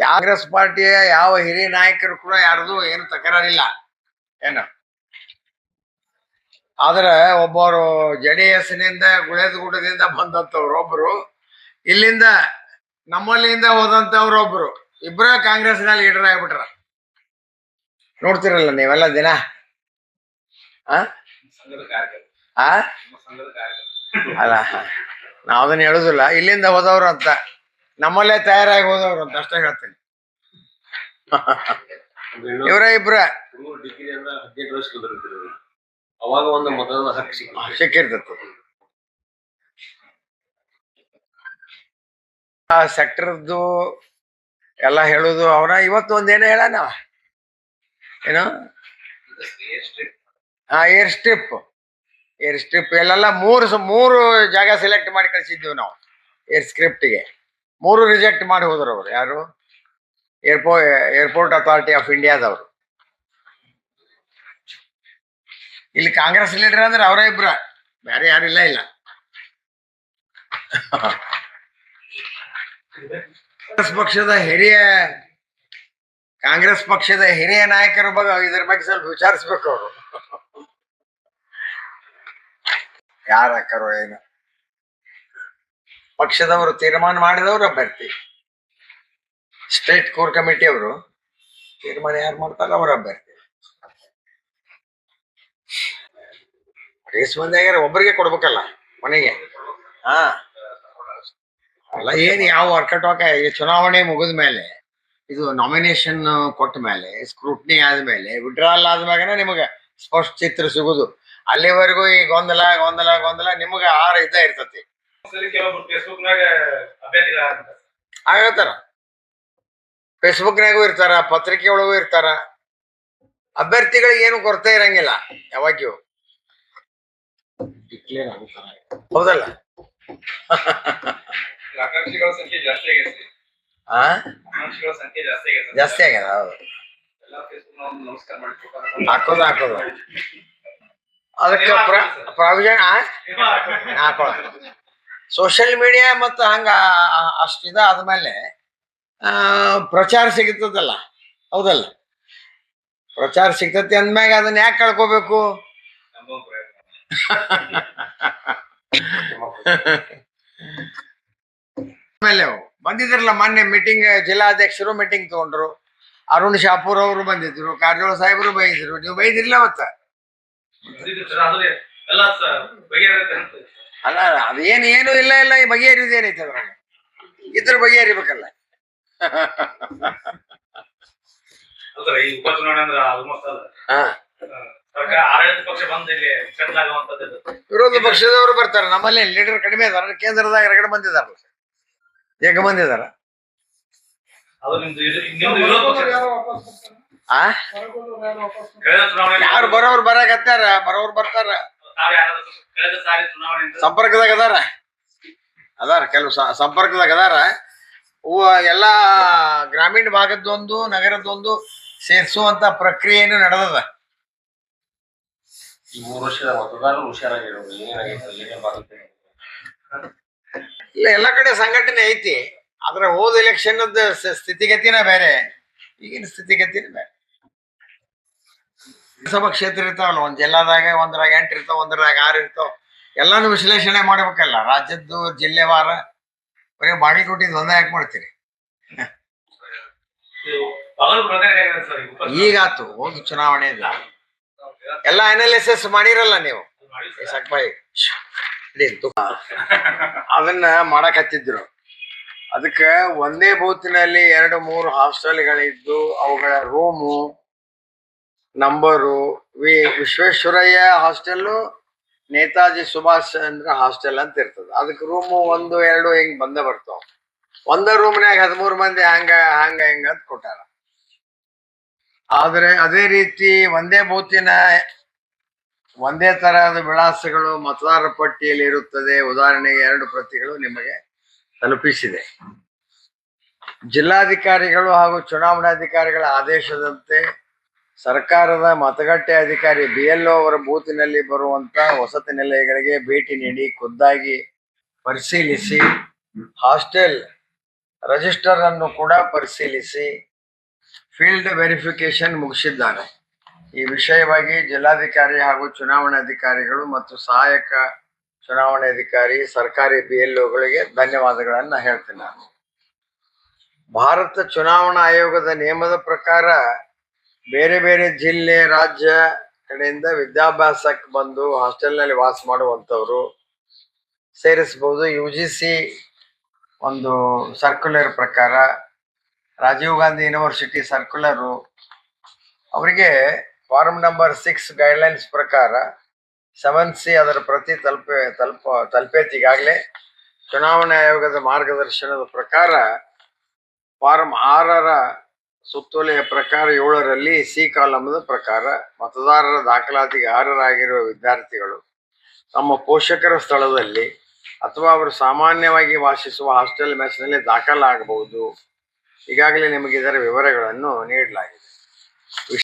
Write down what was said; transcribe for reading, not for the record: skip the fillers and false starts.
ಕಾಂಗ್ರೆಸ್ ಪಾರ್ಟಿಯ ಯಾವ ಹಿರಿಯ ನಾಯಕರು ಕೂಡ ಯಾರ್ದು ಏನು ತಕರಾರಿಲ್ಲ ಏನು. ಆದ್ರೆ ಒಬ್ಬರು JDS ನಿಂದ ಗುಳೇದಗುಡ್ಡದಿಂದ ಬಂದಂತವ್ರು ಒಬ್ರು, ಇಲ್ಲಿಂದ ನಮ್ಮಲ್ಲಿಂದ ಹೋದಂತವ್ರು ಒಬ್ರು, ಇಬ್ಬರ ಕಾಂಗ್ರೆಸ್ ನಲ್ಲಿ ಲೀಡರ್ ಆಗ್ಬಿಟ್ರ. ನೋಡ್ತಿರಲ್ಲ ನೀವೆಲ್ಲ ದಿನ. ಅಲ್ಲ, ನಾವ್ ಅದನ್ನ ಹೇಳುದಿಲ್ಲ, ಇಲ್ಲಿಂದ ಹೋದವ್ರು ಅಂತ, ನಮ್ಮಲ್ಲೇ ತಯಾರಾಗಿ ಹೋದವ್ರು ಅಂತ ಅಷ್ಟೇ ಹೇಳ್ತೀನಿ. ಇವರ ಇಬ್ರ ಅವಾಗ ಒಂದು ಮತದ ಹಕ್ಕು ಸಿಕ್ಕಿರ್ತತಿ. ಆ ಸೆಕ್ಟರ್ದು ಎಲ್ಲ ಹೇಳುದು ಅವನ. ಇವತ್ತು ಒಂದೇನ ಹೇಳಣ ಏನು, ಏರ್ ಸ್ಟ್ರಿಪ್ ಎಲ್ಲೆಲ್ಲ ಮೂರು ಜಾಗ ಸೆಲೆಕ್ಟ್ ಮಾಡಿ ಕಳಿಸಿದ್ವಿ ನಾವು ಏರ್ ಸ್ಕ್ರಿಪ್ಟ್ಗೆ. 3 ರಿಜೆಕ್ಟ್ ಮಾಡಿ ಹೋದ್ರು ಅವ್ರು. ಯಾರು? ಏರ್ಪೋರ್ಟ್ ಅಥಾರಿಟಿ ಆಫ್ ಇಂಡಿಯಾದವರು. ಇಲ್ಲಿ ಕಾಂಗ್ರೆಸ್ ಲೀಡರ್ ಅಂದ್ರೆ ಅವರೇ ಇಬ್ರ, ಬೇರೆ ಯಾರು ಇಲ್ಲ. ಕಾಂಗ್ರೆಸ್ ಪಕ್ಷದ ಹಿರಿಯ ನಾಯಕರ ಬಗ್ಗೆ ಇದ್ರ ಬಗ್ಗೆ ಸ್ವಲ್ಪ ವಿಚಾರಿಸ್ಬೇಕು. ಅವರು ಯಾರು ಹಾಕಾರೋ ಏನು, ಪಕ್ಷದವರು ತೀರ್ಮಾನ ಮಾಡಿದವರು ಅಭ್ಯರ್ಥಿ. ಸ್ಟೇಟ್ ಕೋರ್ ಕಮಿಟಿ ಅವರು ತೀರ್ಮಾನ ಯಾರು ಮಾಡ್ತಾರ ಅವ್ರ ಅಭ್ಯರ್ಥಿ. ರೇಸ್ ಮಂದಿ ಆಗ್ಯಾರ, ಒಬ್ಬರಿಗೆ ಕೊಡ್ಬೇಕಲ್ಲ ಮನೆಗೆ. ಅಲ್ಲ, ಏನ್ ಯಾವ ವರ್ಕೌಟ್ ಈ ಚುನಾವಣೆ ಮುಗಿದ ಮೇಲೆ, ಇದು ನಾಮಿನೇಷನ್ ಕೊಟ್ಟ ಮೇಲೆ, ಸ್ಕ್ರೂಟ್ನಿ ಆದ್ಮೇಲೆ, ವಿಡ್ರಾಲ್ ಆದ್ಮ್ಯಾಗನ ನಿಮಗೆ ಸ್ಪಷ್ಟ ಚಿತ್ರ ಸಿಗುದು. ಅಲ್ಲಿವರೆಗೂ ಈ ಗೊಂದಲ ನಿಮ್ಗೆ ಇದ್ದ ಇರ್ತತಿ. ಆಗತ್ತಾರ, ಫೇಸ್ಬುಕ್ನಾಗೂ ಇರ್ತಾರ, ಪತ್ರಿಕೆ ಒಳಗೂ ಇರ್ತಾರ. ಅಭ್ಯರ್ಥಿಗಳಿಗೆ ಏನು ಕೊರತೆ ಇರಂಗಿಲ್ಲ ಯಾವಾಗಿಯೂ. ಹೌದಲ್ಲ? ಜಾಸ್ತಿ ಆಗ್ಯದ. ಹೌದು, ಹಾಕೋದು ಅದಕ್ಕೆ ಪ್ರಾವಿಷನ್ ಹಾಕೋಳ. ಸೋಷಿಯಲ್ ಮೀಡಿಯಾ ಮತ್ತು ಹಂಗ ಅಷ್ಟಿದ ಆದ್ಮೇಲೆ ಪ್ರಚಾರ ಸಿಗ್ತದಲ್ಲ. ಹೌದಲ್ಲ? ಪ್ರಚಾರ ಸಿಗ್ತತಿ ಅಂದ್ಮ್ಯಾಗ ಅದನ್ನ ಯಾಕೆ ಕಳ್ಕೋಬೇಕು? ಆಮೇಲೆ ಬಂದಿದ್ರಲ್ಲ ಮೊನ್ನೆ ಮೀಟಿಂಗ್, ಜಿಲ್ಲಾಧ್ಯಕ್ಷರು ಮೀಟಿಂಗ್ ತಗೊಂಡ್ರು. ಅರುಣ್ ಶಾಪೂರ್ ಅವರು ಬಂದಿದ್ರು, ಕಾರಜೋಳ ಸಾಹೇಬರು ಬೈದಿದ್ರು. ನೀವು ಬೈದಿರ್ಲ ಅವತ್ತ? ಅಲ್ಲ, ಅದೇನು ಇಲ್ಲ ಈ ಬಗೆಹರಿಯುದು ಏನೈತೆ ಅದ್ರಾಗ? ಇದ್ರ ಬಗೆಹರಿಬೇಕಲ್ಲ. ವಿರೋಧ ಪಕ್ಷದವರು ಬರ್ತಾರೆ. ನಮ್ಮಲ್ಲಿ ಲೀಡರ್ ಕಡಿಮೆ ಇದಾರ, ಕೇಂದ್ರದಾಗ 2 ಮಂದಿ ಇದಾರಲ್ಲ, ಏಕ ಮಂದಿ ಇದಾರ. ಯಾರು ಬರೋರು ಬರಾಕತ್ತಾರ, ಬರೋರು ಬರ್ತಾರ. ಸಂಪರ್ಕದಾಗ ಅದಾರ ಕೆಲವು ಸಂಪರ್ಕದಾಗ ಅದಾರ. ಎಲ್ಲಾ ಗ್ರಾಮೀಣ ಭಾಗದ್ದೊಂದು, ನಗರದೊಂದು ಸೇರ್ಸುವಂತ ಪ್ರಕ್ರಿಯೆಯನ್ನು ನಡೆದದ. 3 ವರ್ಷದ ಮತದಾರರು ಹುಷಾರಾಗಿರೋದು ಇಲ್ಲ, ಎಲ್ಲ ಕಡೆ ಸಂಘಟನೆ ಐತಿ. ಆದ್ರೆ ಹೋದ ಎಲೆಕ್ಷನ್ ಸ್ಥಿತಿಗತಿನ ಬೇರೆ, ಈಗಿನ ಸ್ಥಿತಿಗತಿನ ಬೇರೆ. ಲೋಕಸಭಾ ಕ್ಷೇತ್ರ ಇರ್ತಾವಲ್ಲ, ಒಂದ್ ಜಿಲ್ಲಾದಾಗ ಒಂದ್ರಾಗ 8 ಇರ್ತಾವ, ಒಂದ್ರಾಗ 6 ಇರ್ತಾವ. ಎಲ್ಲಾನು ವಿಶ್ಲೇಷಣೆ ಮಾಡ್ಬೇಕಲ್ಲ. ರಾಜ್ಯದ್ದು ಜಿಲ್ಲೆವಾರ ಬರೀ ಬಾಗಲಕೋಟೆ ಒಂದೇ ಯಾಕೆ ಮಾಡ್ತೀರಿ? ಈಗಾತು, ಹೋದ ಚುನಾವಣೆ ಇಲ್ಲ, ಎಲ್ಲ ಅನಾಲಿಸಿಸ್ ಮಾಡಿರಲ್ಲ ನೀವು. ಅದನ್ನ ಮಾಡಕ್ ಹತ್ತಿದ್ರು. ಅದಕ್ಕೆ ಒಂದೇ ಬೂತಿನಲ್ಲಿ 2-3 ಹಾಸ್ಟೆಲ್ಗಳಿದ್ದು ಅವುಗಳ room number, Visvesvaraya hostel, Netaji Subhash Chandra hostel ಅಂತ ಇರ್ತದ. ಅದಕ್ಕೆ ರೂಮು 1, 2 ಹಿಂಗ್ ಬರ್ತಾವ. ಒಂದ ರೂಮ್ನ್ಯಾಗ 13 ಮಂದಿ ಹಂಗ ಹಿಂಗ ಅಂತ ಕೊಟ್ಟಾರ. ಆದ್ರೆ ಅದೇ ರೀತಿ ಒಂದೇ ಬೂತಿನ ಒಂದೇ ತರಹದ ವಿಳಾಸಗಳು ಮತದಾರರ ಪಟ್ಟಿಯಲ್ಲಿ ಇರುತ್ತದೆ. ಉದಾಹರಣೆಗೆ 2 ಪ್ರತಿಗಳು ನಿಮಗೆ ತಲುಪಿಸಿದೆ. ಜಿಲ್ಲಾಧಿಕಾರಿಗಳು ಹಾಗೂ ಚುನಾವಣಾಧಿಕಾರಿಗಳ ಆದೇಶದಂತೆ ಸರ್ಕಾರದ ಮತಗಟ್ಟೆ ಅಧಿಕಾರಿ BLO ಅವರ ಬೂತಿನಲ್ಲಿ ಬರುವಂತ ವಸತಿ ನಿಲಯಗಳಿಗೆ ಭೇಟಿ ನೀಡಿ ಖುದ್ದಾಗಿ ಪರಿಶೀಲಿಸಿ ಹಾಸ್ಟೆಲ್ ರಿಜಿಸ್ಟರ್ ಅನ್ನು ಕೂಡ ಪರಿಶೀಲಿಸಿ ಫೀಲ್ಡ್ ವೆರಿಫಿಕೇಶನ್ ಮುಗಿಸಿದ್ದಾರೆ. ಈ ವಿಷಯವಾಗಿ ಜಿಲ್ಲಾಧಿಕಾರಿ ಹಾಗೂ ಚುನಾವಣಾಧಿಕಾರಿಗಳು ಮತ್ತು ಸಹಾಯಕ ಚುನಾವಣಾಧಿಕಾರಿ ಸರ್ಕಾರಿ BLOಗಳಿಗೆ ಧನ್ಯವಾದಗಳನ್ನು ಹೇಳ್ತೀನಿ. ನಾನು ಭಾರತ ಚುನಾವಣಾ ಆಯೋಗದ ನಿಯಮದ ಪ್ರಕಾರ ಬೇರೆ ಬೇರೆ ಜಿಲ್ಲೆ ರಾಜ್ಯ ಕಡೆಯಿಂದ ವಿದ್ಯಾಭ್ಯಾಸಕ್ಕೆ ಬಂದು ಹಾಸ್ಟೆಲ್ನಲ್ಲಿ ವಾಸ ಮಾಡುವಂಥವ್ರು ಸೇರಿಸಬಹುದು. UGC ಒಂದು ಸರ್ಕ್ಯುಲರ್ ಪ್ರಕಾರ ರಾಜೀವ್ ಗಾಂಧಿ ಯೂನಿವರ್ಸಿಟಿ ಸರ್ಕ್ಯುಲರು ಅವರಿಗೆ ಫಾರ್ಮ್ ನಂಬರ್ 6 ಗೈಡ್ಲೈನ್ಸ್ ಪ್ರಕಾರ 7C ಅದರ ಪ್ರತಿ ತಲುಪೈತಿ. ಈಗಾಗಲೇ ಚುನಾವಣಾ ಆಯೋಗದ ಮಾರ್ಗದರ್ಶನದ ಪ್ರಕಾರ ಫಾರ್ಮ್ 6ರ ಸುತ್ತೋಲೆಯ ಪ್ರಕಾರ 7ರಲ್ಲಿ C ಕಾಲಮದ ಪ್ರಕಾರ ಮತದಾರರ ದಾಖಲಾತಿಗೆ ಅರ್ಹರಾಗಿರುವ ವಿದ್ಯಾರ್ಥಿಗಳು ತಮ್ಮ ಪೋಷಕರ ಸ್ಥಳದಲ್ಲಿ ಅಥವಾ ಅವರು ಸಾಮಾನ್ಯವಾಗಿ ವಾಸಿಸುವ ಹಾಸ್ಟೆಲ್ ಮೆಸ್ನಲ್ಲಿ ದಾಖಲಾಗಬಹುದು. ಈಗಾಗಲೇ ನಿಮಗೆ ಇದರ ವಿವರಗಳನ್ನು ನೀಡಲಾಗಿದೆ.